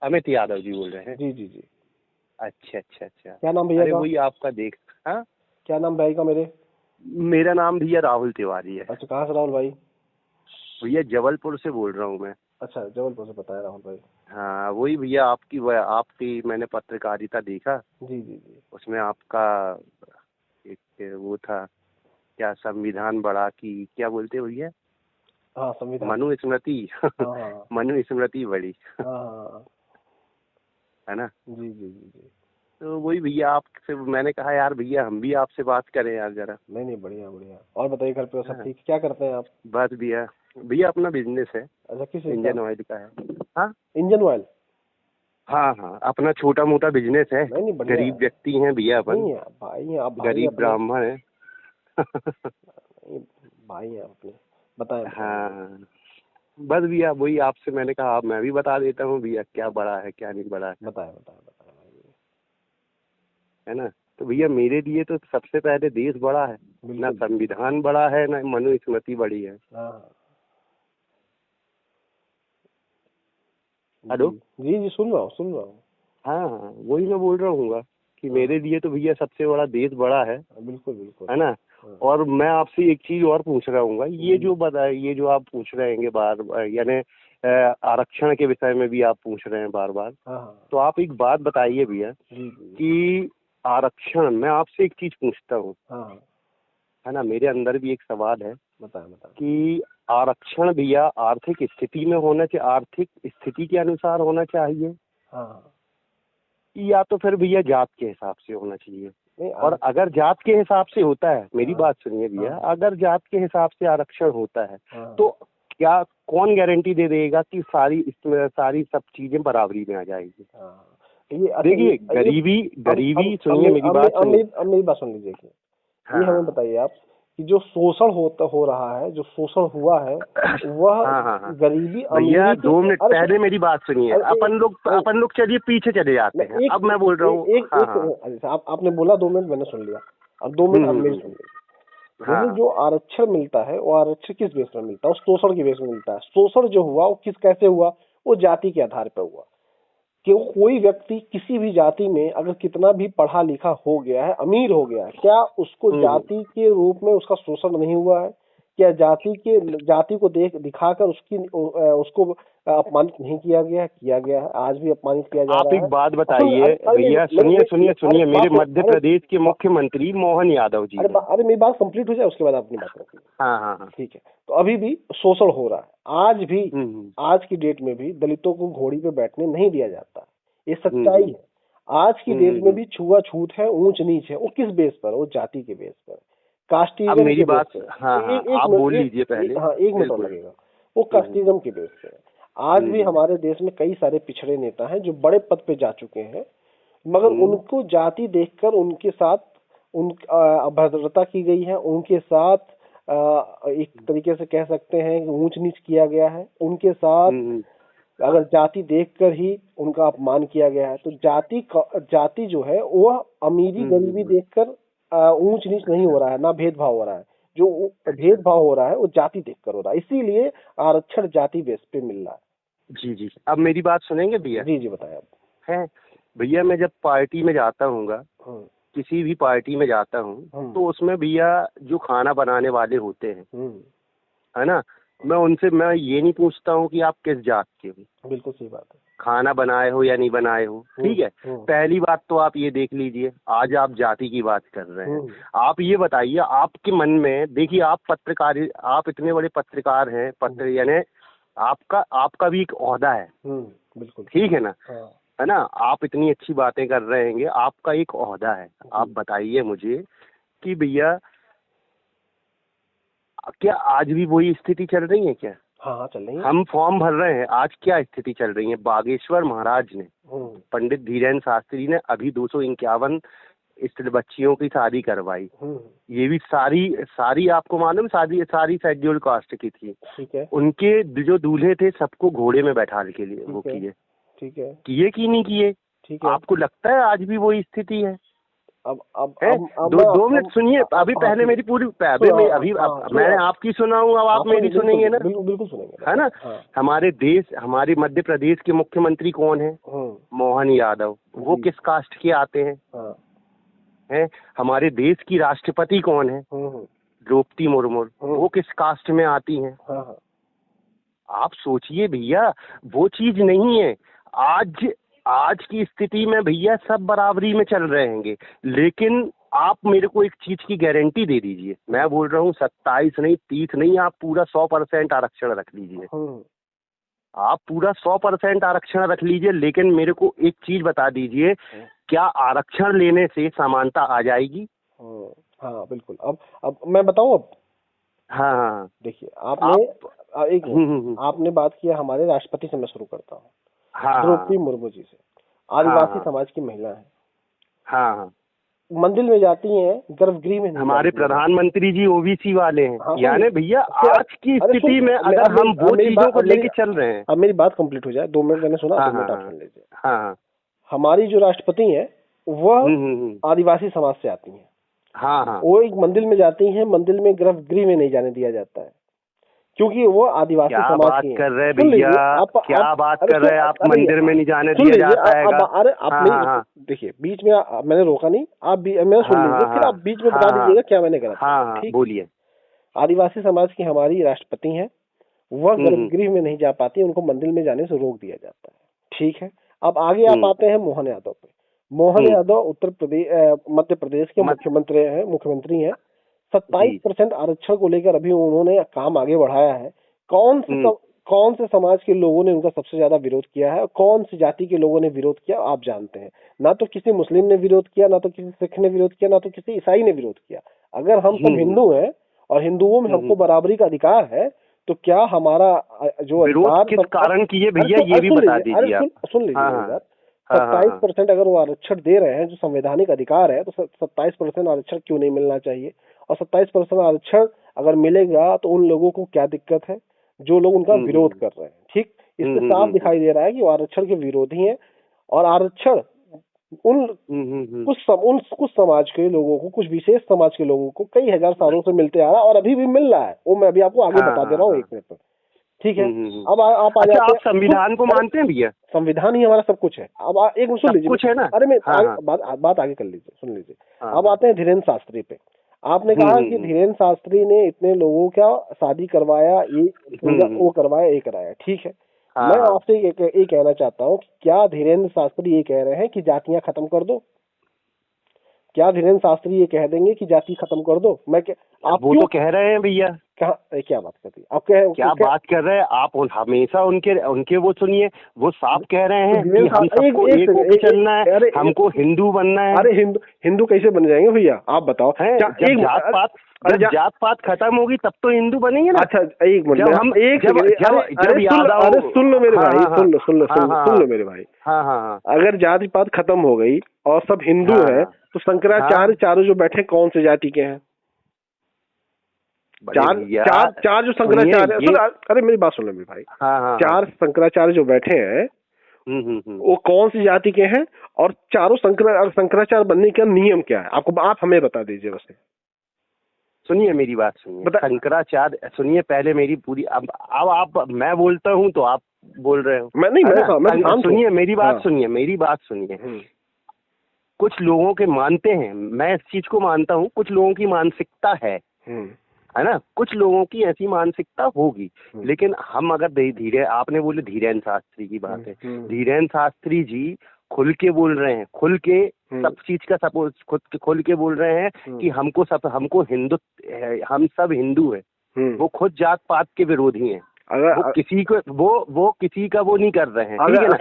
अमित यादव जी बोल रहे हैं? जी जी जी। अच्छा अच्छा अच्छा। क्या नाम भैया अरे का? वही आपका देख। हाँ, क्या नाम भाई का मेरे? मेरा नाम भैया राहुल तिवारी है। अच्छा, कहाँ से राहुल भाई? भैया जबलपुर से बोल रहा हूँ मैं। अच्छा, जबलपुर से बताया राहुल भाई। हाँ वही भैया, आपकी मैंने पत्रकारिता देखा, जी जी जी। उसमें आपका एक वो था, क्या संविधान बड़ा की क्या बोलते हो भैया, हाँ, संविधान। मनुस्मृति हाँ हाँ मनुस्मृति बड़ी हाँ हाँ हाँ। है ना? जी जी जी जी। तो वही भैया आपसे मैंने कहा यार भैया हम भी आपसे बात करें यार जरा। नहीं नहीं, बढ़िया बढ़िया। और बताइए, घर पे सब हाँ, ठीक? क्या करते हैं आप? बस भैया, भैया अपना बिजनेस है, अच्छा, किस चीज़ इंजन का? ऑयल का है। हाँ इंजन ऑयल? हाँ हाँ, अपना छोटा मोटा बिजनेस है। नहीं नहीं, बढ़िया गरीब है। व्यक्ति हैं भैया अपन, नहीं है भाई हैं आप, भाई हैं गरीब अपने। ब्राह्मण है। नहीं, भाई हैं अपने। बताएं बताएं बताएं। हाँ, बस भैया वही आपसे मैंने कहा मैं भी बता देता हूँ भैया क्या बड़ा है क्या नहीं बड़ा बताएं बताएं बताएं भाई। है ना? तो भैया मेरे लिए तो सबसे पहले देश बड़ा है, ना बिल्कुल। संविधान बड़ा है ना मनुस्मृति बड़ी है। हाँ। जी हेलो। जी जी, सुन रहा हूँ सुन रहा हूँ। हाँ हाँ, वही मैं बोल रहा हूँ कि हाँ मेरे लिए तो भैया सबसे बड़ा देश बड़ा है बिल्कुल बिल्कुल। है ना? हाँ। और मैं आपसे एक चीज और पूछ रहा हूँ, ये जो आप पूछ रहे हैं बार, यानी आरक्षण के विषय में भी आप पूछ रहे हैं बार बार। हाँ हाँ। तो आप एक बात बताइए भैया जी जी। कि आरक्षण, मैं आपसे एक चीज पूछता हूँ हाँ हाँ। है ना, मेरे अंदर भी एक सवाल है बताएं बताएं। कि आरक्षण भैया आर्थिक स्थिति में होना चाहिए, आर्थिक स्थिति के अनुसार होना चाहिए, हाँ हाँ। या तो फिर भैया जात के हिसाब से होना चाहिए? नहीं और अगर जात के हिसाब से होता है, मेरी हाँ बात सुनिए भैया, हाँ अगर जात के हिसाब से आरक्षण होता है हाँ। तो क्या कौन गारंटी दे देगा कि सारी इसमें सारी सब चीजें बराबरी में आ जाएगी? हाँ। ये अच्छा, देखिए ये गरीबी सुनिए मेरी बात सुनिए। अब मेरी बात सुन लीजिए कि ये हमें हाँ बताइए आप कि जो शोषण हो रहा है, जो शोषण हुआ है, वह हाँ हाँ हाँ गरीबी भैया, अमीरी के। 2 मिनट अरे पहले मेरी बात सुनिए। अरे अपन लोग चलिए पीछे चले जाते हैं, एक अब मैं बोल रहा हूँ। एक हाँ एक हाँ। अरे आपने बोला 2 मिनट, मैंने सुन लिया। अब 2 मिनट आप मेरी सुन लीजिए। जैसे हाँ जो आरक्षण मिलता है, वो आरक्षण किस बेस में मिलता है? वो शोषण की बेस में मिलता है। शोषण जो हुआ वो कैसे हुआ? वो जाति के आधार पर हुआ। कि वो कोई व्यक्ति किसी भी जाति में अगर कितना भी पढ़ा लिखा हो गया है, अमीर हो गया है, क्या उसको हम्म। जाति के रूप में उसका शोषण नहीं हुआ है? क्या जाति को दिखाकर उसको अपमानित नहीं किया गया है? किया गया है, आज भी अपमानित किया जा आप रहा एक है। बात सुन बताइए अरे अरे भैया, मेरे सुनिए सुनिए अरे सुनिए, मेरे बात सुन मध्य अरे प्रदेश के मुख्यमंत्री मोहन यादव जी हैं। अरे मेरी बात कंप्लीट हो जाए, उसके बाद अपनी बात रखिए। हाँ हाँ हाँ। ठीक है। तो अभी भी शोषण हो रहा है, आज भी। हम्म आज की डेट में भी दलितों को घोड़ी पे बैठने नहीं दिया जाता। ये हम्म सच्चाई है। आज की डेट में हम्म। भी छुआछूत है, ऊंच नीच है। वो किस बेस पर? वो जाति के बेस पर, अब कास्टिज्म मेरी के बेस बात, पर। हाँ हाँ, एक आप मिनट बोल लीजिए पहले। हाँ, 1 मिनट और बिल्कुल। लगेगा। वो हम्म कास्टिज्म के बेस पे। आज भी हम्म हमारे देश में कई सारे पिछड़े नेता हैं जो बड़े पद पे जा चुके हैं, मगर हम्म उनको जाति देखकर उनके साथ उन अभद्रता की गई है। उनके साथ एक तरीके से कह सकते हैं कि ऊंच नीच किया गया है उनके साथ। हम्म अगर जाति देखकर ही उनका अपमान किया गया है, तो जाति जो है वह अमीरी गरीबी हम्म। देखकर ऊंच नीच नहीं हो रहा है, ना भेदभाव हो रहा है। जो अच्छा, भेदभाव हो रहा है वो जाति देखकर हो रहा है। इसीलिए आरक्षण जाति बेस पे मिल रहा जी जी, अब मेरी बात सुनेंगे भैया? है। जी जी, बताएं आप। है भैया, मैं जब पार्टी में जाता हूँ, हम्म किसी भी पार्टी में जाता हूँ, हम्म तो उसमें भैया जो खाना बनाने वाले होते हैं हम्म। है ना, मैं ये नहीं पूछता हूँ कि आप किस जात के हो, बिल्कुल सही बात है। खाना बनाए हो या नहीं बनाए हो, ठीक है। हम्म पहली बात तो आप ये देख लीजिए, आज आप जाति की बात कर रहे हैं। हम्म आप ये बताइए आपके मन में, देखिए आप इतने बड़े पत्रकार हैं, पत्र यानी आपका भी एक ओहदा है, बिल्कुल। ठीक है ना? हाँ। है ना, आप इतनी अच्छी बातें कर रहे हैं, आपका एक ओहदा है। आप जी। बताइए मुझे कि भैया क्या आज भी वही स्थिति चल रही है क्या? हाँ हाँ, चल रही है। हम फॉर्म भर रहे हैं, आज क्या स्थिति चल रही है? बागेश्वर महाराज ने, पंडित धीरेन्द्र शास्त्री ने अभी 251 स्त्री बच्चियों की शादी करवाई। ये भी सारी आपको मालूम, सारी शेड्यूल कास्ट की थी। ठीक है। उनके जो दूल्हे थे सबको घोड़े में बैठाने के लिए वो किए। ठीक है। किए कि नहीं किए? ठीक है। आपको लगता है आज भी वही स्थिति है? दो मिनट सुनिए, अभी पहले मेरी पूरी मैंने आपकी सुना हूँ, अब आप मेरी सुनेंगे ना? बिल्कुल सुनेंगे, है ना? हमारे मध्य प्रदेश के मुख्यमंत्री कौन है? मोहन यादव। वो किस कास्ट के आते हैं? हमारे देश की राष्ट्रपति कौन है? द्रौपदी मुर्मू। वो किस कास्ट में आती हैं? आप सोचिए भैया, वो चीज नहीं है। आज की स्थिति में भैया सब बराबरी में चल रहे हैं, लेकिन आप मेरे को एक चीज की गारंटी दे दीजिए। मैं बोल रहा हूँ 27 नहीं, 30 नहीं, आप पूरा 100% आरक्षण रख लीजिए। आप पूरा 100% आरक्षण रख लीजिए, लेकिन मेरे को एक चीज बता दीजिए, क्या आरक्षण लेने से समानता आ जाएगी? हाँ बिल्कुल। अब मैं बताऊं अब। हाँ देखिए, आपने बात किया हमारे राष्ट्रपति से, मैं शुरू करता हूँ। द्रौपदी मुर्मू जी से, आदिवासी समाज की महिला है। हाँ, मंदिर में जाती हैं, गर्भगृह में। हमारे प्रधानमंत्री जी ओबीसी वाले हैं। यानी भैया आज की स्थिति में अगर हम वो चीजों को लेके चल रहे हैं। अब मेरी बात कंप्लीट हो जाए, 2 मिनट मैंने सुना, 2 मिनट आप सुन लीजिए। हमारी जो राष्ट्रपति है वह आदिवासी समाज से आती हैं। वो एक मंदिर में जाती हैं, मंदिर में गर्भगृह में नहीं जाने दिया जाता है, क्योंकि वो आदिवासी समाज की है। क्या बात कर रहे हैं भैया, क्या बात कर रहे हैं आप? मंदिर में नहीं जाने दिया जाता है? अरे आप देखिए, बीच में मैंने रोका नहीं, आप मैंने सुन लीजिए, फिर आप बीच में बता दीजिएगा क्या मैंने कहा। ठीक, बोलिए। आदिवासी समाज की हमारी राष्ट्रपति हैं, वह गर्भगृह में नहीं जा पाती, उनको मंदिर में जाने से रोक दिया जाता है। ठीक है, अब आगे आप आते हैं मोहन यादव पे। मोहन यादव उत्तर प्रदेश मध्य प्रदेश के मुख्यमंत्री हैं। 27% आरक्षण को लेकर अभी उन्होंने काम आगे बढ़ाया है। कौन से समाज के लोगों ने उनका सबसे ज्यादा विरोध किया है, कौन सी जाति के लोगों ने विरोध किया, आप जानते हैं। ना तो किसी मुस्लिम ने विरोध किया, ना तो किसी सिख ने विरोध किया, ना तो किसी ईसाई ने विरोध किया। अगर हम सब हिंदू हैं और हिंदुओं में हमको बराबरी का अधिकार है, तो क्या हमारा जो विरोध किस कारण किए भैया, ये भी बता दीजिए। सुन लीजिए, 27% अगर वो आरक्षण दे रहे हैं, जो संवैधानिक अधिकार है, तो 27% आरक्षण क्यों नहीं मिलना चाहिए? और 27% आरक्षण अगर मिलेगा तो उन लोगों को क्या दिक्कत है जो लोग उनका विरोध कर रहे हैं? ठीक, इससे साफ दिखाई दे रहा है कि वो आरक्षण के विरोधी हैं। और आरक्षण कुछ समाज के लोगों को, कुछ विशेष समाज के लोगों को कई हजार सालों से मिलते आ रहा है और अभी भी मिल रहा है। वो मैं अभी आपको आगे बता दे रहा हूँ, 1 मिनट में। ठीक है, अब आप आ जाते हैं। आप संविधान को मानते हैं भैया? संविधान ही हमारा सब कुछ है। अब एक मिनट सुन लीजिए, कुछ है ना। अरे मैं बात आगे कर लीजिए, सुन लीजिए। अब आते हैं धीरेन्द्र शास्त्री पे। आपने कहा कि धीरेन्द्र शास्त्री ने इतने लोगों का शादी करवाया, वो करवाया, ये कराया। ठीक है, मैं आपसे ये कहना चाहता हूँ कि क्या धीरेन्द्र शास्त्री ये कह रहे हैं कि जातियां खत्म कर दो? क्या धीरेन्द्र शास्त्री ये कह देंगे कि जाति खत्म कर दो? आप वो तो कह रहे हैं भैया। क्या बात करती है आप? क्या बात कर रहे हैं आप? हमेशा उनके वो सुनिए, वो साफ कह रहे हैं कि हम सबको एक होकर चलना है, हमको हिंदू बनना है। अरे हिंदू कैसे बन जाएंगे भैया, आप बताओ। जब जात पात खत्म होगी तब तो हिंदू बनेंगे ना। अच्छा, एक मिनट, सुन लो मेरे भाई, सुन लो मेरे भाई। अगर जाति पात खत्म हो गई और सब हिंदू है, तो शंकराचार्य चारों जो बैठे कौन से जाति के हैं? चार जो शंकराचार्य, अरे मेरी बात सुन लो मेरे भाई। 4 शंकराचार्य जो बैठे हैं वो कौन सी जाति के हैं? और चारों शंकराचार्य बनने का नियम क्या है? आप हमें बता दीजिए बस। सुनिए मेरी बात सुनिए, शंकराचार्य सुनिए पहले मेरी पूरी। अब आप, मैं बोलता हूँ तो आप बोल रहे हो। मैं सुनिए मेरी बात, सुनिए मेरी बात सुनिए। कुछ लोगों के मानते हैं, मैं इस चीज को मानता हूँ, कुछ लोगों की मानसिकता है ना, कुछ लोगों की ऐसी मानसिकता होगी। लेकिन हम अगर धीरे, आपने बोले धीरेन्द्र शास्त्री की बात है, धीरेन्द्र शास्त्री जी खुल के बोल रहे हैं, खुल के सब चीज का सपोर्ट खुल के बोल रहे हैं कि हमको हिंदू, हम सब हिंदू है। वो खुद जात पात के विरोधी हैं। वो किसी को वो किसी का वो नहीं कर रहे हैं। ठीक है ना?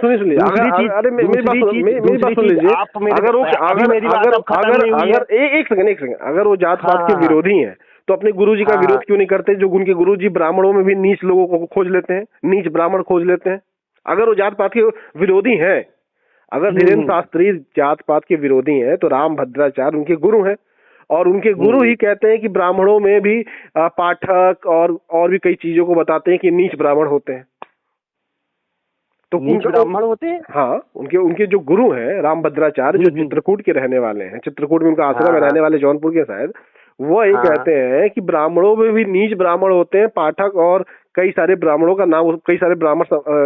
अगर वो जात पात के विरोधी हैं तो अपने गुरुजी का विरोध क्यों नहीं करते? जो उनके गुरुजी ब्राह्मणों में भी नीच लोगों को खोज लेते हैं, नीच ब्राह्मण खोज लेते हैं। अगर वो जात पात के विरोधी हैं, अगर धीरेन्द्र शास्त्री जात पात के विरोधी हैं, तो राम भद्राचार्य उनके गुरु हैं और उनके गुरु ही कहते हैं कि ब्राह्मणों में भी पाठक और भी कई चीजों को बताते हैं कि नीच ब्राह्मण होते हैं। तो नीच ब्राह्मण होते हैं। हाँ, उनके जो गुरु हैं रामभद्राचार्य, जो चित्रकूट के रहने वाले हैं, चित्रकूट में उनका आश्रम है, रहने वाले जौनपुर के शायद, वो ये कहते हैं कि ब्राह्मणों में भी नीच ब्राह्मण होते हैं। पाठक और कई सारे ब्राह्मणों का नाम, कई सारे ब्राह्मण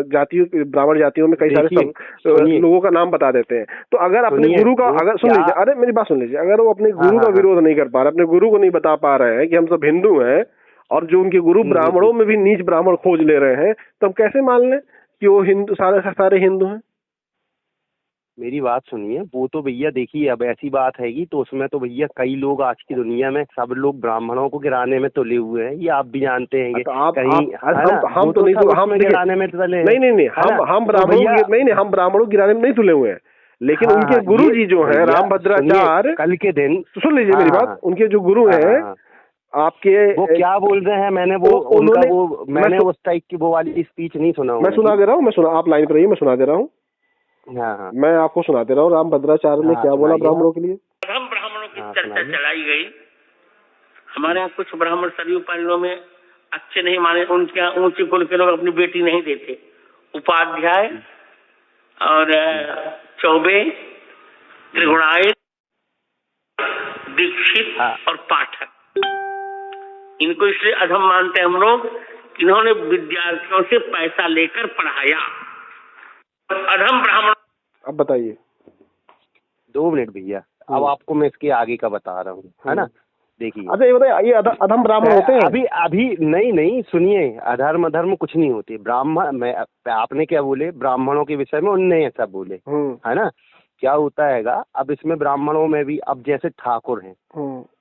जातियों में कई सारे लोगों का नाम बता देते हैं। तो अगर अपने गुरु का, अगर सुन लीजिए, अरे मेरी बात सुन लीजिए, अगर वो अपने गुरु का विरोध नहीं कर पा रहे, अपने गुरु को नहीं बता पा रहे हैं कि हम सब हिंदू हैं, और जो उनके गुरु ब्राह्मणों में भी नीच ब्राह्मण खोज ले रहे हैं, तो हम कैसे मान लें कि वो हिंदू, सारे हिंदू हैं? मेरी बात सुनिए, वो तो भैया देखिए, अब ऐसी बात हैगी तो उसमें तो भैया कई लोग आज की दुनिया में सब लोग ब्राह्मणों को गिराने में तुले हुए हैं, ये आप भी जानते हैं। हम तो नहीं, हम गिराने में तुले, नहीं, हम ब्राह्मणों को गिराने में नहीं तुले हुए हैं, लेकिन उनके गुरु जी जो है रामभद्राचार्य, कल के दिन सुन लीजिए मेरी बात, उनके जो गुरु हैं आपके, वो क्या बोल रहे हैं, मैंने उस टाइप की वो वाली स्पीच नहीं सुना। मैं सुना दे रहा हूँ, आप लाइन पर रहिए, मैं सुना दे रहा हूँ। हाँ, मैं आपको सुनाते रहा हूँ रामभद्राचार्य ने क्या बोला ब्राह्मणों के लिए। हम ब्राह्मणों की चर्चा चलाई गई। हमारे यहाँ कुछ ब्राह्मण सरयू पारियों में अच्छे नहीं माने, उनके यहाँ ऊंचे कुल के लोग अपनी बेटी नहीं देते। उपाध्याय और चौबे, त्रिगुणायत, दीक्षित और पाठक, इनको इसलिए अधम मानते हैं हम लोग, इन्होंने विद्यार्थियों से पैसा लेकर पढ़ाया। अधम ब्राह्मण। अब बताइए। 2 मिनट भैया, अब आपको मैं इसके आगे का बता रहा हूँ, है ना। देखिए, अच्छा ये बताइए, ये अधम ब्राह्मण होते हैं? अभी नहीं सुनिए, अधर्म कुछ नहीं होते। ब्राह्मण, आपने क्या बोले ब्राह्मणों के विषय में, उनने ऐसा बोले, है ना। क्या होता हैगा, अब इसमें ब्राह्मणों में भी, अब जैसे ठाकुर हैं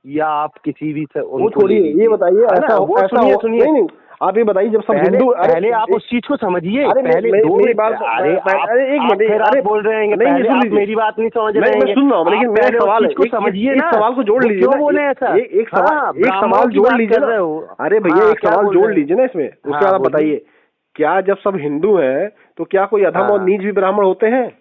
या आप किसी भी, छोड़िए, ये बताइए, सुनिए नहीं, आप ये बताइए, जब सब हिंदू, पहले आप उस चीज को समझिए, पहले मेरी बात, अरे एक मिनट, अरे बोल रहे हैं, पहले आप मेरी बात नहीं समझ रहे हैं। मैं सुन रहा हूँ, लेकिन मेरा सवाल है, समझिए ना, सवाल को जोड़ लीजिए, क्यों बोले ऐसा, एक सवाल जोड़ लीजिए ना। अरे भैया, एक सवाल जोड़ लीजिए ना इसमें, उसके बाद आप बताइए, क्या जब सब हिंदू है तो क्या कोई अधम और नीच भी ब्राह्मण होते हैं?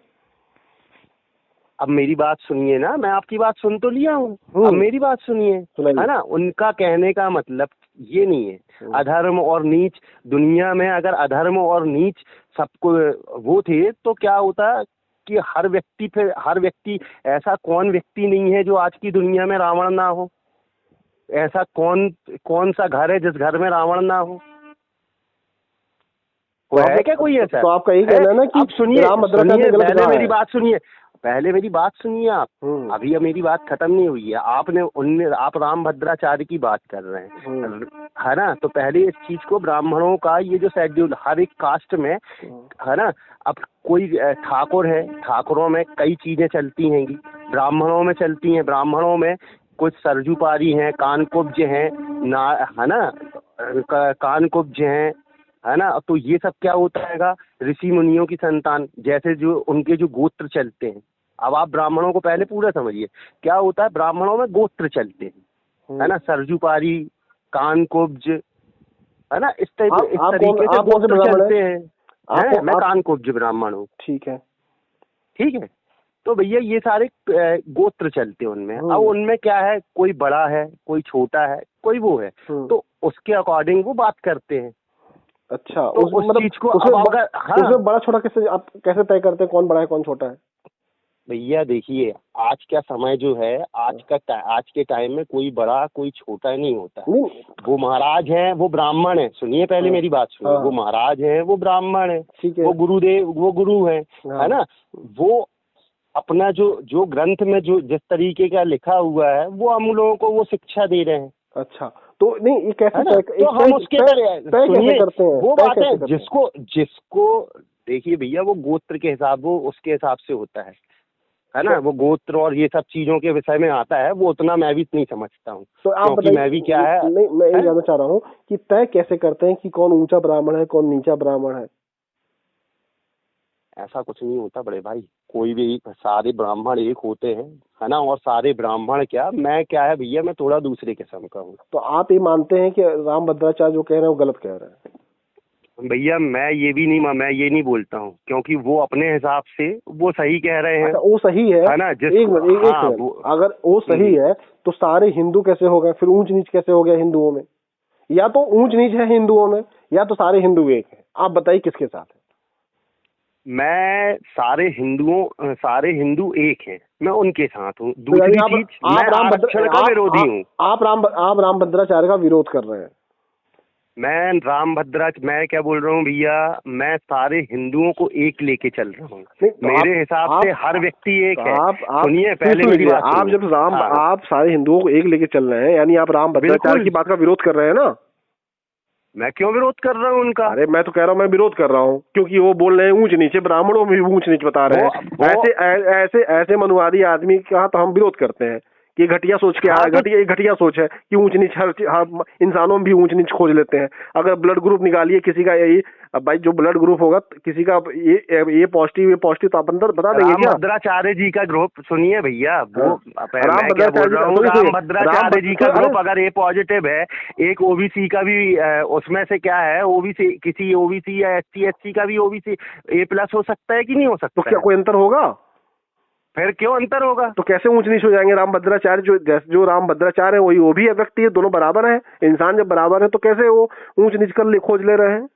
अब मेरी बात सुनिए ना, मैं आपकी बात सुन तो लिया हूँ, अब मेरी बात सुनिए, है ना। उनका कहने का मतलब ये नहीं है अधर्म और नीच। दुनिया में अगर अधर्म और नीच सबको वो थे तो क्या होता कि हर व्यक्ति, ऐसा कौन व्यक्ति नहीं है जो आज की दुनिया में रावण ना हो? ऐसा कौन सा घर है जिस घर में रावण ना हो? है क्या कोई ऐसा? तो आपका यही कहना है ना कि पहले मेरी बात सुनिए आप। अभी मेरी बात खत्म नहीं हुई है। आप रामभद्राचार्य की बात कर रहे हैं, है ना। तो पहले इस चीज को, ब्राह्मणों का ये जो शेड्यूल हर एक कास्ट में, है ना। अब कोई ठाकुर है, ठाकुरों में कई चीजें चलती हैं, ब्राह्मणों में चलती हैं। ब्राह्मणों में कुछ सरजूपारी हैं, कानकुब्ज हैं, है ना, कानकुब्ज हैं, है ना। तो ये सब क्या होता हैगा, ऋषि मुनियों की संतान, जैसे जो उनके जो गोत्र चलते हैं। अब आप ब्राह्मणों को पहले पूरा समझिए, क्या होता है, ब्राह्मणों में गोत्र चलते हैं, है ना, सरजूपारी, कानकुब्ज, है ना, इस तरीके से गोत्र चलते हैं। मैं कानकुब्ज ब्राह्मण हूँ। ठीक है। तो भैया ये सारे गोत्र चलते हैं उनमें। अब उनमें क्या है, कोई बड़ा है, कोई छोटा है, कोई वो है, तो उसके अकॉर्डिंग वो बात करते हैं। अच्छा, तो उस चीज को उसमें बड़ा छोटा आप कैसे तय करते हैं, कौन बड़ा है कौन छोटा है? भैया देखिए, आज का समय जो है, आज के टाइम में कोई बड़ा कोई छोटा नहीं होता है। वो महाराज हैं, वो ब्राह्मण है। सुनिए पहले मेरी बात सुनिए। वो महाराज हैं, वो ब्राह्मण है, वो गुरुदेव, वो गुरु है, है ना। वो अपना जो ग्रंथ में जो जिस तरीके का लिखा हुआ है, वो हम लोगों को वो शिक्षा दे रहे हैं। अच्छा, तो नहीं, ये कैसे तो हम उसके सुनिए करते हैं, वो बात है जिसको देखिए भैया, वो गोत्र के हिसाब, वो उसके हिसाब से होता है ना। वो गोत्र और ये सब चीजों के विषय में आता है, वो उतना मैं भी नहीं समझता हूँ। तो आप बताइए, मैं भी क्या है, नहीं, मैं ये जानना चाह रहा हूँ कि तय कैसे करते हैं कि कौन ऊंचा ब्राह्मण है, कौन नीचा ब्राह्मण है? ऐसा कुछ नहीं होता बड़े भाई, कोई भी, सारे ब्राह्मण एक होते हैं, है ना। और सारे ब्राह्मण मैं क्या है भैया, मैं थोड़ा दूसरे किस्म का हूँ। तो आप ये मानते हैं कि रामभद्राचार्य जो कह रहे हैं वो गलत कह रहे हैं? भैया मैं ये नहीं बोलता हूँ, क्योंकि वो अपने हिसाब से वो सही कह रहे हैं। अच्छा, वो सही है ना। एक मिनट, अगर वो सही है तो सारे हिंदू कैसे हो गए फिर? ऊंच नीच कैसे हो गया हिंदुओं में? या तो ऊंच नीच है हिंदुओं में, या तो सारे हिंदू एक है। आप बताइए किसके साथ है? मैं सारे हिंदू एक हैं, मैं उनके साथ हूँ। तो यानी दूसरी चीज, मैं आरक्षण का विरोधी हूँ। आप राम भद्राचार्य का विरोध कर रहे हैं। मैं क्या बोल रहा हूँ भैया, मैं सारे हिंदुओं को एक लेके चल रहा हूँ। मेरे हिसाब से हर व्यक्ति एक है। सुनिए पहले मेरी बात। आप जब आप सारे हिंदुओं को एक लेके चल रहे हैं, यानी आप राम भद्राचार्य की बात का विरोध कर रहे हैं ना। मैं क्यों विरोध कर रहा हूँ उनका? अरे मैं तो कह रहा हूँ मैं विरोध कर रहा हूँ, क्योंकि वो बोल रहे हैं ऊंच नीचे, ब्राह्मणों में भी ऊंच नीच बता रहे हैं। ऐसे मनुवादी आदमी का तो हम विरोध करते हैं कि घटिया सोच के घटिया सोच है कि ऊंच नीच हर इंसानों में भी ऊंच नीच खोज लेते हैं। अगर ब्लड ग्रुप निकालिए किसी का, यही अब भाई जो ब्लड ग्रुप होगा किसी का ये पॉजिटिव तो आप अंदर बता देंगे क्या? भद्राचार्य जी का ग्रुप सुनिए भैया, वो रामभद्राचार्य जी का ग्रुप अगर ए पॉजिटिव है, एक ओबीसी का भी उसमें से क्या है, ओबीसी किसी ओबीसी या SC का भी ओबीसी A+ हो सकता है कि नहीं हो सकता? तो क्या कोई अंतर होगा? फिर क्यों अंतर होगा? तो कैसे ऊंच नीच हो जाएंगे? राम भद्राचार्य जो राम भद्राचार्य है वही वो भी व्यक्ति है, दोनों बराबर है। इंसान जब बराबर है तो कैसे वो ऊंच नीच कर खोज ले रहे हैं,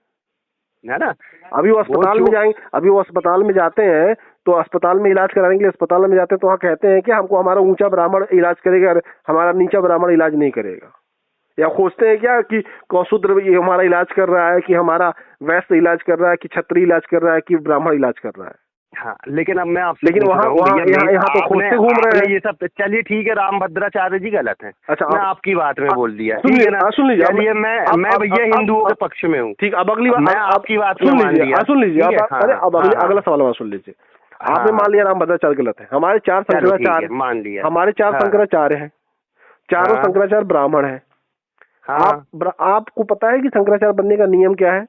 है ना? अभी वो अस्पताल में जाएंगे, अभी वो अस्पताल में जाते हैं तो अस्पताल में इलाज कराने के लिए अस्पताल में जाते हैं तो वहाँ कहते हैं कि हमको हमारा ऊंचा ब्राह्मण इलाज करेगा, हमारा नीचा ब्राह्मण इलाज नहीं करेगा। या खोजते हैं क्या कि शूद्र हमारा इलाज कर रहा है, कि हमारा वैश्य इलाज कर रहा है, कि क्षत्रिय इलाज कर रहा है, कि ब्राह्मण इलाज कर रहा है? हाँ, लेकिन अब मैं आपसे वहाँ तो खोजते घूम रहे हैं ये सब। चलिए ठीक है, राम भद्राचार्य जी गलत है। अच्छा, मैं आपकी बात में बोल दिया, सुन लीजिए। चलिए मैं भैया हिंदुओं के पक्ष में हूँ। ठीक, अब अगली बात मैं आपकी बात सुन लीजिए। अरे अब अगला सवाल सुन लीजिए। आपने मान लिया राम भद्राचार्य गलत है, हमारे 4 शंकराचार्य मान लिया, हमारे 4 शंकराचार्य हैं, चारों शंकराचार्य ब्राह्मण हैं। आपको पता है कि शंकराचार्य बनने का नियम क्या है?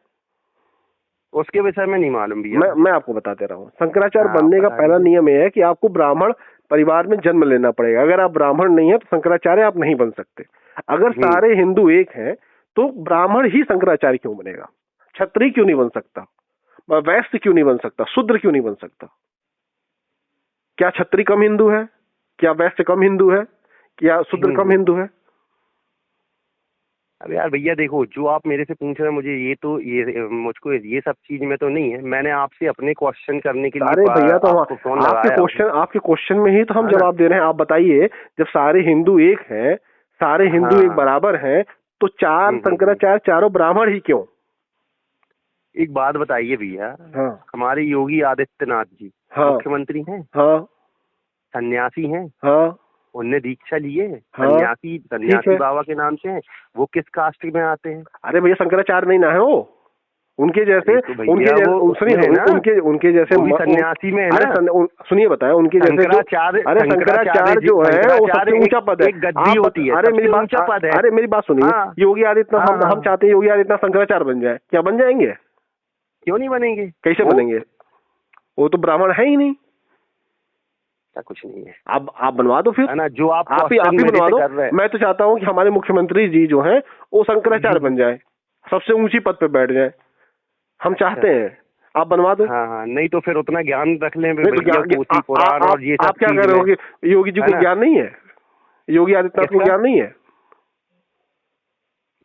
उसके विषय में नहीं मालूम भैया। मैं आपको बता दे रहा हूँ। शंकराचार्य बनने का पहला नियम यह है कि आपको ब्राह्मण परिवार में जन्म लेना पड़ेगा। अगर आप ब्राह्मण नहीं है तो शंकराचार्य आप नहीं बन सकते। अगर सारे हिंदू एक हैं तो ब्राह्मण ही शंकराचार्य क्यों बनेगा? क्षत्रिय क्यों नहीं बन सकता? वैश्य क्यों नहीं बन सकता? शूद्र क्यों नहीं बन सकता? क्या क्षत्रिय कम हिंदू है? क्या वैश्य कम हिंदू है? क्या शूद्र कम हिंदू है? अरे यार भैया देखो, जो आप मेरे से पूछ रहे हैं मुझे ये मुझको ये सब चीज में तो नहीं है। मैंने आपसे अपने क्वेश्चन करने के लिए अरे भैया तो आपके क्वेश्चन में ही तो हम जवाब दे रहे हैं। आप बताइए, जब सारे हिंदू एक हैं, सारे हिंदू एक बराबर हैं, तो 4 शंकराचार्य चारों ब्राह्मण ही क्यों? एक बात बताइए भैया, हमारे योगी आदित्यनाथ जी मुख्यमंत्री हैं, सन्यासी हैं, उनने दीक्षा लिए, सन्यासी बाबा के नाम से हैं, वो किस कास्ट में आते हैं? अरे भैया शंकराचार्य नहीं ना है वो, उनके जैसे उनके जैसे सन्यासी में है ना। सुनिए बताएं, उनके जैसे शंकराचार्य जो है वो सबसे ऊंचा पद है, गद्दी होती है। अरे मेरी बात सुनिए, योगी आदित्यनाथ, हम चाहते हैं योगी आदित्यनाथ शंकराचार्य बन जाए, क्या बन जाएंगे? क्यों नहीं बनेंगे? कैसे बनेंगे? वो तो ब्राह्मण है ही नहीं। कुछ नहीं है। आप बनवा दो फिर, है ना? जो आप ही बनवा दो। मैं तो चाहता हूँ कि हमारे मुख्यमंत्री जी जो हैं वो शंकराचार्य बन जाए, सबसे ऊंची पद पे बैठ जाए, हम चाहते हैं। आप बनवा दो। हाँ, नहीं तो फिर उतना ज्ञान रख लें। आप क्या कह रहे हो कि योगी जी को ज्ञान नहीं है? योगी आदित्यनाथ को ज्ञान नहीं है?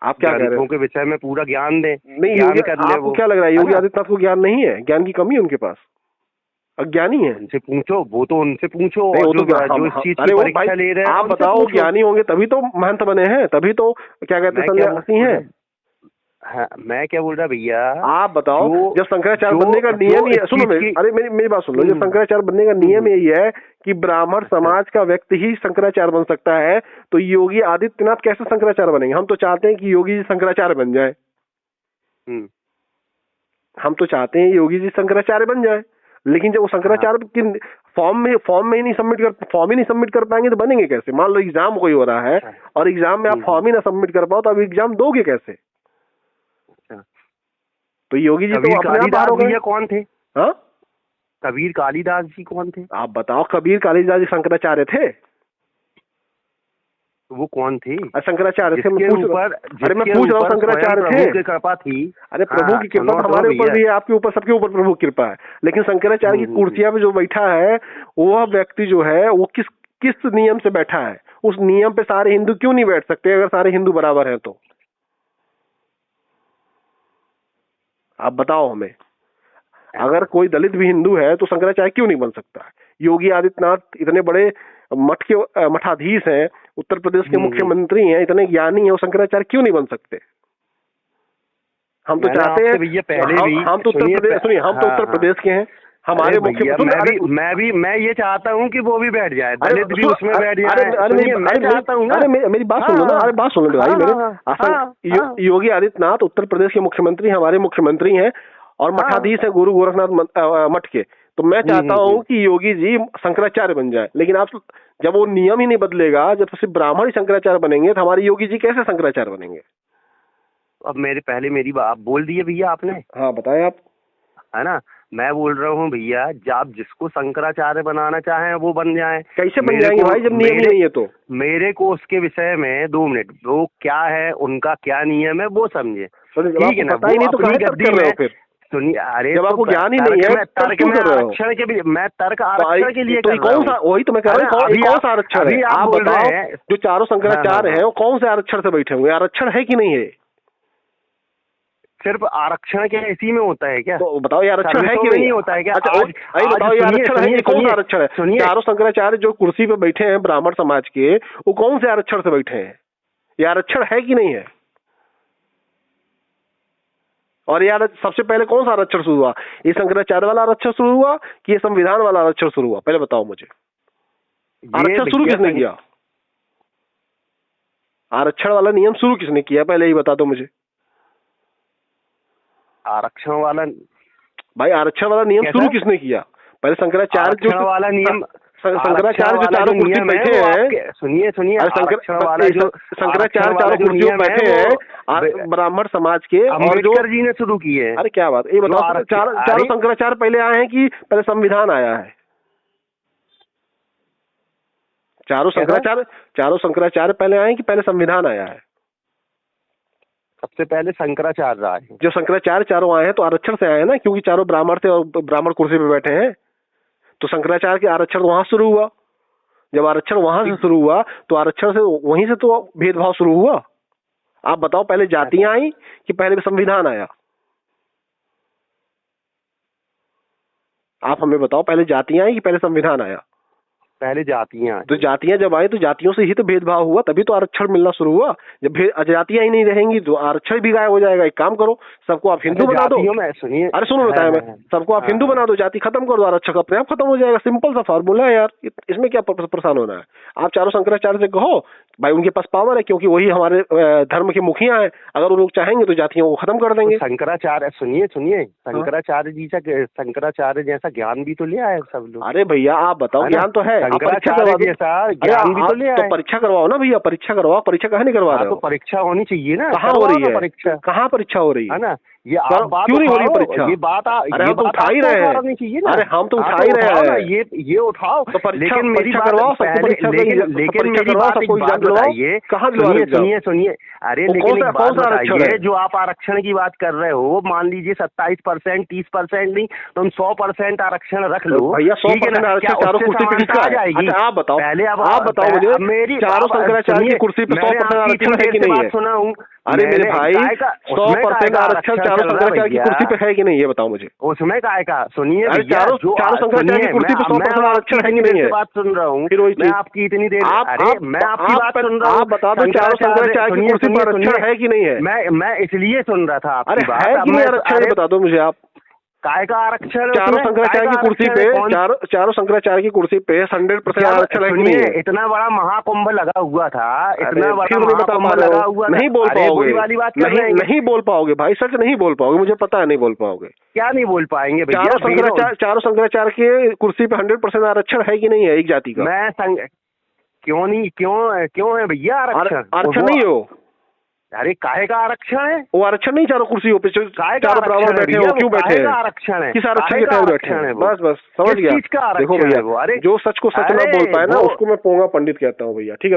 आप क्या कह रहे हो के विषय में पूरा ज्ञान दें? नहीं, आपको क्या लग रहा है योगी आदित्यनाथ को ज्ञान नहीं है? ज्ञान की कमी है उनके पास, अज्ञानी है? उनसे पूछो, वो तो उनसे पूछो। जो इस चीज की परीक्षा ले रहे हैं, आप बताओ, ज्ञानी होंगे तभी तो महंत बने हैं, तभी तो क्या कहते हैं सन्यासी हैं। हाँ, मैं क्या बोल रहा भैया, आप बताओ, जब शंकराचार्य बनने का नियम ही है, सुनो अरे मेरी बात सुन लो, जब शंकराचार्य बनने का नियम यही है कि ब्राह्मण समाज का व्यक्ति ही शंकराचार्य बन सकता है, तो योगी आदित्यनाथ कैसे शंकराचार्य बनेंगे? हम तो चाहते हैं कि योगी जी शंकराचार्य बन जाए। हम तो चाहते हैं योगी जी शंकराचार्य बन जाए, लेकिन जब वो शंकराचार्य की फॉर्म ही नहीं सबमिट कर पाएंगे तो बनेंगे कैसे? मान लो एग्जाम कोई हो रहा है और एग्जाम में आप फॉर्म ही ना सबमिट कर पाओ तो अब एग्जाम दोगे कैसे? तो योगी जी तो अपने आप बाहर हो गए। कौन थे? हाँ, कबीर कालिदास जी कौन थे? आप बताओ। कबीर कालिदास जी शंकराचार्य थे? वो कौन थे? शंकराचार्य थे। मैं पूछ रहा हूँ शंकराचार्य थे? कृपा थी। अरे प्रभु की कृपा हमारे ऊपर भी है, आपके ऊपर, सबके ऊपर प्रभु की कृपा है। लेकिन शंकराचार्य की कुर्सियां पे जो बैठा है वह व्यक्ति जो है वो किस नियम से बैठा है? उस नियम पे सारे हिंदू क्यों नहीं बैठ सकते अगर सारे हिंदू बराबर हैं तो? आप बताओ हमें। अगर कोई दलित भी हिंदू है तो शंकराचार्य क्यों नहीं बन सकता है? योगी आदित्यनाथ इतने बड़े मठ के मठाधीश हैं, उत्तर प्रदेश के मुख्यमंत्री हैं, इतने ज्ञानी हैं, वो शंकराचार्य क्यों नहीं बन सकते? हम तो चाहते हैं भैया पहले भी हम तो उत्तर प्रदेश, सुनिए, हम तो उत्तर प्रदेश के हैं, हमारे मुख्यमंत्री, मैं ये चाहता हूँ कि वो भी बैठ जाए, दलित भी उसमें बैठ जाए। मेरी बात सुन लो ना, अरे बात सुन लो भाई मेरे। योगी आदित्यनाथ उत्तर प्रदेश के मुख्यमंत्री, हमारे मुख्यमंत्री हैं और मठाधीश है गुरु गोरखनाथ मठ के। तो मैं चाहता हूँ कि योगी जी शंकराचार्य बन जाए, लेकिन आप जब वो नियम ही नहीं बदलेगा, जब सिर्फ ब्राह्मण ही शंकराचार्य बनेंगे तो हमारे योगी जी कैसे शंकराचार्य बनेंगे? अब मेरी बात बोल दी है भैया आपने। हाँ बताएं आप। है ना, मैं बोल रहा हूँ भैया, आप जिसको शंकराचार्य बनाना चाहें वो बन जाए। कैसे बन जाएंगे भाई जब नियम ही नहीं है? तो मेरे को उसके विषय में 2 मिनट, वो क्या है, उनका क्या नियम है वो समझे, ठीक है ना? पता ही नहीं तो कहाँ तर्क कर रहे हो फिर? सुनिए, अरे जब आपको ज्ञान ही नहीं है, तर्क में आरक्षण के भी, मैं तर्क आरक्षण के लिए तो कौन सा, वही तो मैं कह रहा हूँ, कौन सा आरक्षण है? आप बताओ, जो चारों शंकराचार्य हैं वो कौन से आरक्षण से बैठे हुए? आरक्षण है कि नहीं है? सिर्फ आरक्षण के इसी में होता है क्या? तो बताओ ये आरक्षण है कि नहीं होता है क्या? अच्छा बताओ ये आरक्षण है कि कौन सा आरक्षण है? चारों शंकराचार्य जो कुर्सी पे बैठे हैं ब्राह्मण समाज के, वो कौन से आरक्षण से बैठे हैं? ये आरक्षण है कि नहीं है? और यार सबसे पहले कौन सा आरक्षण शुरू हुआ? ये शंकराचार्य वाला आरक्षण शुरू हुआ कि ये संविधान वाला आरक्षण शुरू हुआ? पहले बताओ मुझे, आरक्षण शुरू किसने किया? आरक्षण वाला नियम शुरू किसने किया? पहले ही बता दो मुझे। आरक्षण वाला भाई, आरक्षण वाला नियम शुरू किसने किया? पहले शंकराचार्य जो वाला नियम, शंकराचार्य जो चारों कुर्सी बैठे हैं, सुनिए शंकराचार्य चारों कुर्सियों बैठे हैं ब्राह्मण समाज के, और जो जी ने शुरू किए। अरे क्या बात, ये बताओ चारों शंकराचार्य पहले आए हैं कि पहले संविधान आया है? चारों शंकराचार्य पहले आए हैं कि पहले संविधान आया है? सबसे पहले शंकराचार्य आए हैं। जो शंकराचार्य चारों आए हैं तो आरक्षण से आए हैं ना, क्योंकि चारों ब्राह्मण थे और ब्राह्मण कुर्सी पे बैठे हैं, तो शंकराचार्य के आरक्षण वहां शुरू हुआ। जब आरक्षण वहां से शुरू हुआ तो आरक्षण से वहीं से तो भेदभाव शुरू हुआ। आप बताओ, पहले जातियां आई कि पहले संविधान आया? आप हमें बताओ, पहले जातियां आई कि पहले संविधान आया? पहले जातियां। तो जातियां जब आई तो जातियों से ही तो भेदभाव हुआ, तभी तो आरक्षण मिलना शुरू हुआ। जब जातियां ही नहीं रहेंगी तो आरक्षण भी गायब हो जाएगा। एक काम करो, सबको आप हिंदू बना दो। सुनिए, अरे सुनो बताया मैं, सबको आप हिंदू बना दो, जाति खत्म कर दो, आरक्षण अपने आप खत्म हो जाएगा। सिंपल सा फॉर्मूला है यार, इसमें क्या परेशान होना है? आप चारों शंकराचार्य से कहो भाई, उनके पास पावर है, क्योंकि वही हमारे धर्म के मुखिया हैं। अगर वो लोग चाहेंगे तो जातियों को खत्म कर देंगे। शंकराचार्य, सुनिए शंकराचार्य जैसा ज्ञान भी तो ले आए सब लोग। अरे भैया आप बताओ, ज्ञान तो है, ज्ञान भी तो ले आए। तो परीक्षा करवाओ ना भैया, परीक्षा करवाओ। परीक्षा कहाँ नहीं करवा रहे हो? तो परीक्षा होनी चाहिए ना। कहाँ हो रही है परीक्षा? कहाँ परीक्षा हो रही है ना? ये आप बात क्यों नहीं हो रही परीक्षा? ये बात अरे हम तो उठा ही रहे हैं। अरे हम तो उठा ही रहे हैं, ये उठाओ। तो लेकिन मेरी करवाओ, सबको परीक्षा लेकिन मेरी बात बताइए, सुनिए, अरे लेकिन बताइए, जो आप आरक्षण की बात कर रहे हो, मान लीजिए 27%, 30% नहीं, तुम 100% आरक्षण रख लो भैया। 100% आरक्षण चारों कुर्सी पे किसका आ जाएगी? आप बताओ, पहले आप बताओ मुझे, मेरी चारों शंकराचार्य की कुर्सी पे 100% आरक्षण है कि नहीं है? सुनाऊं? अरे मेरे भाई, 100% आरक्षण चारों शंकराचार्य की कुर्सी पे है कि नहीं, ये बताओ मुझे। उसमें काय का? सुनिए, चारों शंकराचार्य की कुर्सी पे 100% आरक्षण है कि नहीं है? बात सुन रहा हूँ मैं आपकी इतनी देर। मैं आपकी बात सुन रहा हूँ। आप बता दो, चारों शंकराचार्य की कुर्सी पर आरक्षण है कि नहीं है? मैं इसलिए सुन रहा था आपकी बात। है कि नहीं आरक्षण, बता दो मुझे आप। काय का आरक्षण? चारों शंकराचार्य की कुर्सी पे, चारों शंकराचार्य की कुर्सी पे 100% आरक्षण है कि नहीं है? इतना बड़ा महाकुंभ लगा हुआ था, इतना बड़ा महाकुंभ लगा हुआ, नहीं बोल पाओगे, नहीं बोल पाओगे भाई, सच नहीं बोल पाओगे, मुझे पता है नहीं बोल पाओगे। क्या नहीं बोल पाएंगे भैया? चारों शंकराचार्य की कुर्सी पे 100% आरक्षण है कि नहीं है एक जाति का? मैं क्यों है भैया आरक्षण नहीं हो? अरे काहे का आरक्षण है? वो आरक्षण नहीं, चारों कुर्सियों पे चारों ब्राह्मण बैठे हो, क्यों बैठे हैं? आरक्षण है, किस आरक्षण के तहत बैठे हैं? बस समझ गया। देखो भैया, जो सच को सच ना बोल पाए ना, उसको मैं पोंगा पंडित कहता हूँ भैया, ठीक है।